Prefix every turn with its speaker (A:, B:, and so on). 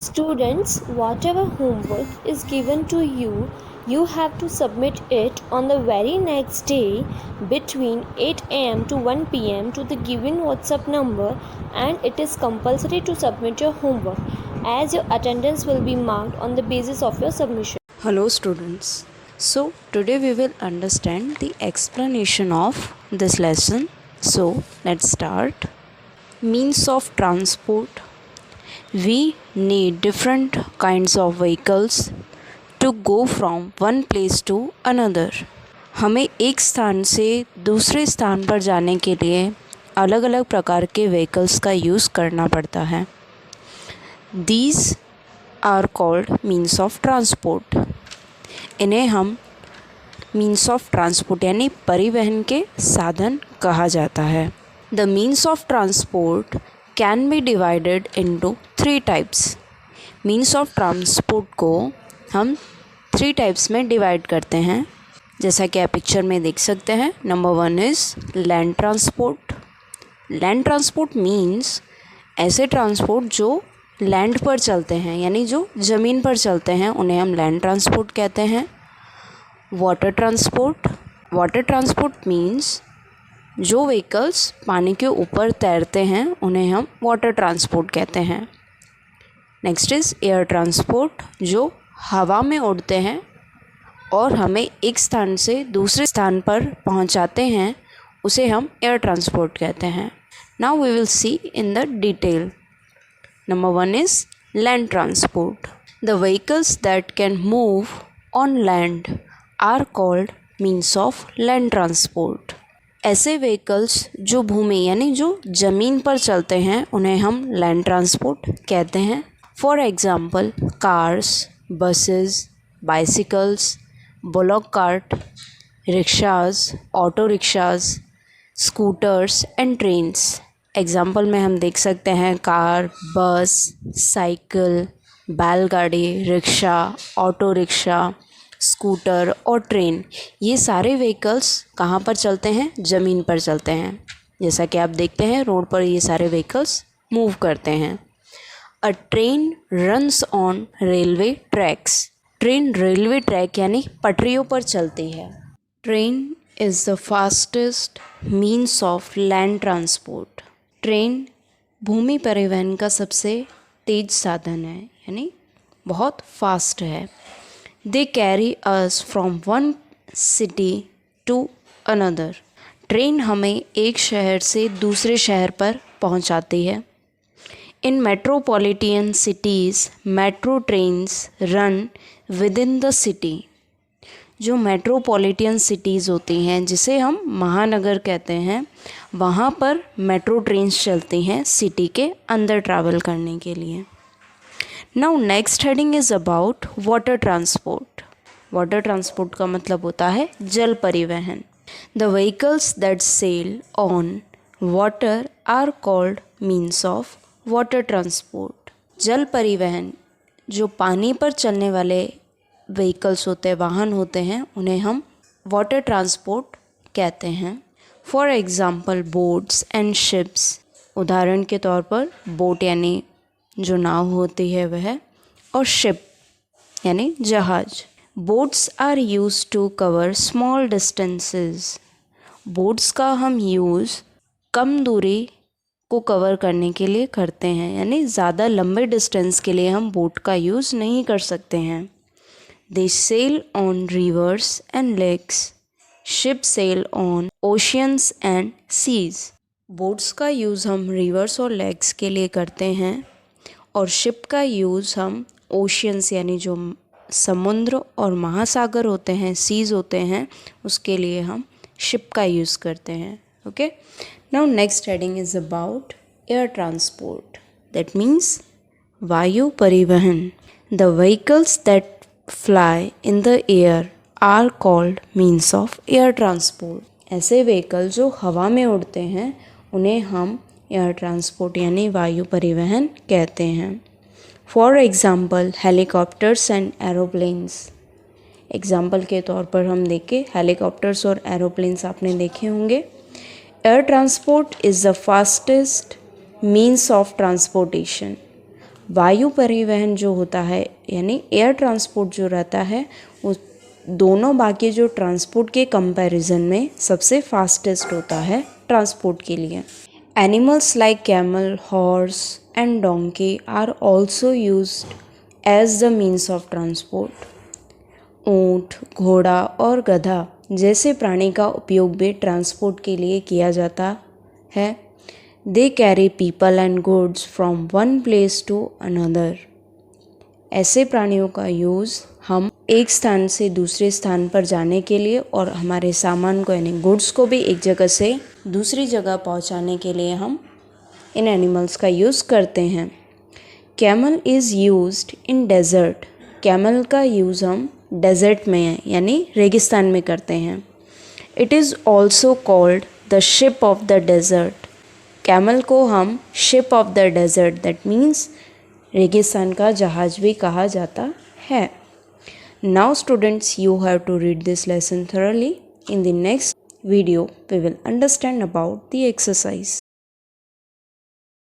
A: Students, whatever homework is given to you, you have to submit it on the very next day between 8 am to 1 pm to the given WhatsApp number, and it is compulsory to submit your homework as your attendance will be marked on the basis of your submission.
B: Hello students. So today we will understand the explanation of this lesson. So let's start. Means of transport. We need different kinds of vehicles to go from one place to another. हमें एक स्थान से दूसरे स्थान पर जाने के लिए अलग अलग प्रकार के व्हीकल्स का यूज़ करना पड़ता है. These are called means of transport. इन्हें हम मीन्स ऑफ ट्रांसपोर्ट यानी परिवहन के साधन कहा जाता है. The means of transport can be divided into 3 types. Means of transport को हम 3 टाइप्स में डिवाइड करते हैं, जैसा कि आप पिक्चर में देख सकते हैं. Number 1 is land transport. Land transport means ऐसे ट्रांसपोर्ट जो लैंड पर चलते हैं, यानी जो ज़मीन पर चलते हैं, उन्हें हम लैंड ट्रांसपोर्ट कहते हैं. Water transport. Water transport means जो व्हीकल्स पानी के ऊपर तैरते हैं, उन्हें हम वाटर ट्रांसपोर्ट कहते हैं. नेक्स्ट इज़ एयर ट्रांसपोर्ट, जो हवा में उड़ते हैं और हमें एक स्थान से दूसरे स्थान पर पहुंचाते हैं, उसे हम एयर ट्रांसपोर्ट कहते हैं. Now we will see in the detail. Number 1 is land transport. The vehicles that can move on land are called means of land transport. ऐसे vehicles जो भूमि यानी जो ज़मीन पर चलते हैं, उन्हें हम land transport कहते हैं. For example, cars, buses, bicycles, bullock cart, rickshaws, auto rickshaws, scooters and trains. Example में हम देख सकते हैं कार, बस, साइकिल, बैलगाड़ी, रिक्शा, ऑटो रिक्शा, स्कूटर और ट्रेन. ये सारे व्हीकल्स कहाँ पर चलते हैं? ज़मीन पर चलते हैं. जैसा कि आप देखते हैं रोड पर ये सारे व्हीकल्स मूव करते हैं. A train runs on railway tracks. Train railway track यानी पटरियों पर चलती है. Train is the fastest means of land transport. Train भूमि परिवहन का सबसे तेज साधन है, यानी बहुत फास्ट है. They carry us from one city to another. Train हमें एक शहर से दूसरे शहर पर पहुंचाती है. In metropolitan cities metro trains run within the city. जो मेट्रोपॉलिटन सिटीज़ होती हैं, जिसे हम महानगर कहते हैं, वहाँ पर मेट्रो ट्रेन्स चलती हैं सिटी के अंदर ट्रैवल करने के लिए. Now next heading is about water transport. Water transport का मतलब होता है जल परिवहन. The vehicles that sail on water are called means of water transport. जल परिवहन जो पानी पर चलने वाले व्हीकल्स होते हैं, वाहन होते हैं, उन्हें हम वाटर ट्रांसपोर्ट कहते हैं. For example boats and ships. उदाहरण के तौर पर बोट यानी जो नाव होती है वह, और शिप यानी जहाज. Boats are used to cover small distances. Boats का हम यूज़ कम दूरी को कवर करने के लिए करते हैं, यानी ज़्यादा लंबे डिस्टेंस के लिए हम बोट का यूज़ नहीं कर सकते हैं. They sail on rivers and lakes. Ships sail on oceans and seas. Boats का यूज़ हम रिवर्स और लेक्स के लिए करते हैं, और शिप का यूज़ हम ओशियंस यानी जो समुद्र और महासागर होते हैं, सीज़ होते हैं, उसके लिए हम शिप का यूज़ करते हैं. Okay. Now next heading is about air transport. That means वायु परिवहन. The vehicles that fly in the air are called means of air transport. ऐसे व्हीकल जो हवा में उड़ते हैं, उन्हें हम एयर ट्रांसपोर्ट यानी वायु परिवहन कहते हैं. For example helicopters and aeroplanes. Example के तौर पर हम देखें हेलीकॉप्टर्स और एरोप्लेन्स आपने देखे होंगे. Air transport is the fastest means of transportation. वायु परिवहन जो होता है यानी एयर ट्रांसपोर्ट जो रहता है वो दोनों बाकी जो ट्रांसपोर्ट के कंपैरिजन में सबसे फास्टेस्ट होता है ट्रांसपोर्ट के लिए। Animals like camel, horse and donkey are also used as the means of transport. ऊँट, घोड़ा और गधा जैसे प्राणी का उपयोग भी ट्रांसपोर्ट के लिए किया जाता है। They carry people and goods from one place to another. ऐसे प्राणियों का यूज़ हम एक स्थान से दूसरे स्थान पर जाने के लिए और हमारे सामान को यानी गुड्स को भी एक जगह से दूसरी जगह पहुंचाने के लिए हम इन एनिमल्स का यूज़ करते हैं। Camel is used in desert. Camel का यूज़ हम डेजर्ट में यानी रेगिस्तान में करते हैं। It is also called the ship of the desert. Camel को हम ship of the desert that means रेगिस्तान का जहाज भी कहा जाता है। Now students, you have to read this lesson thoroughly. In the next video, we will understand about the exercise.